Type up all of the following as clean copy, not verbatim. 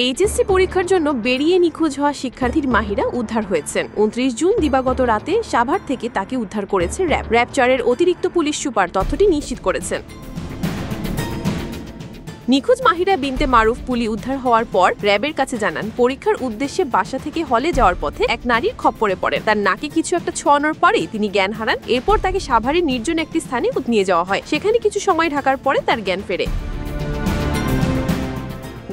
HSC পরীক্ষার জন্য বেরিয়ে নিখোঁজ হওয়া শিক্ষার্থীর মাহিরা উদ্ধার হয়েছেন। 29 জুন দিবাগত রাতে সাভার থেকে তাকে উদ্ধার করেছে র্যাব 4-এর অতিরিক্ত পুলিশ সুপার তথ্যটি নিশ্চিত করেছেন। নিখোঁজ মাহিরা বিনতে মারুফ পুলি উদ্ধার হওয়ার পর র্যাবের কাছে জানান, পরীক্ষার উদ্দেশ্যে বাসা থেকে হলে যাওয়ার পথে এক নারীর খপ্পরে পড়েন। তার নাকে কিছু একটা ছোঁয়ানোর পরেই তিনি জ্ঞান হারান। এরপর তাকে সাভারের নির্জন একটি স্থানে নিয়ে যাওয়া হয়। সেখানে কিছু সময় থাকার পরে তার জ্ঞান ফেরে।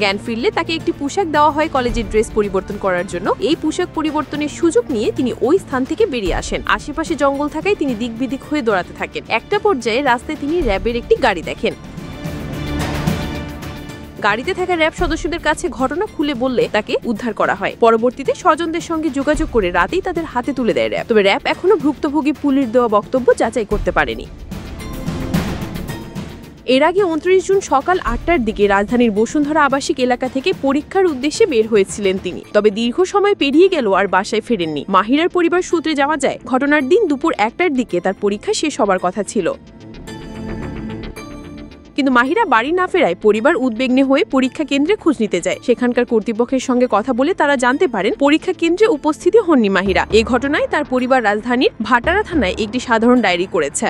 জ্ঞান ফিরলে তাকে একটি পোশাক দেওয়া হয় কলেজের ড্রেস পরিবর্তন করার জন্য। এই পোশাক পরিবর্তনের সুযোগ নিয়ে তিনি ওই স্থান থেকে বেরিয়ে আসেন। আশেপাশে জঙ্গল থাকায় তিনি দিকবিদিক হয়ে দৌড়াতে থাকেন। একটা পর্যায়ে রাস্তায় তিনি র্যাবের একটি গাড়ি দেখেন। গাড়িতে থাকা র্যাব সদস্যদের কাছে ঘটনা খুলে বললে তাকে উদ্ধার করা হয়। পরবর্তীতে স্বজনদের সঙ্গে যোগাযোগ করে রাতেই তাদের হাতে তুলে দেয় র্যাব। তবে র্যাব এখনো ভুক্তভোগী পুলির দেওয়া বক্তব্য যাচাই করতে পারেনি। এর আগে 29 জুন সকাল 8টার দিকে রাজধানীর বসুন্ধরা আবাসিক এলাকা থেকে পরীক্ষার উদ্দেশ্যে বের হয়েছিলেন তিনি। তবে দীর্ঘ সময় পেরিয়ে গেল আর বাসায় ফেরেননি। মাহিরার পরিবার সূত্রে জানা যায়, ঘটনার দিন দুপুর 1টার দিকে তার পরীক্ষা শেষ হবার কথা ছিল। কিন্তু মাহিরা বাড়ি না ফেরায় পরিবার উদ্বিগ্ন হয়ে পরীক্ষা কেন্দ্রে খোঁজ নিতে যায়। সেখানকার কর্তৃপক্ষের সঙ্গে কথা বলে তারা জানতে পারেন পরীক্ষা কেন্দ্রে উপস্থিত হননি মাহিরা। এই ঘটনায় তার পরিবার রাজধানীর ভাটারা থানায় একটি সাধারণ ডায়েরি করেছে।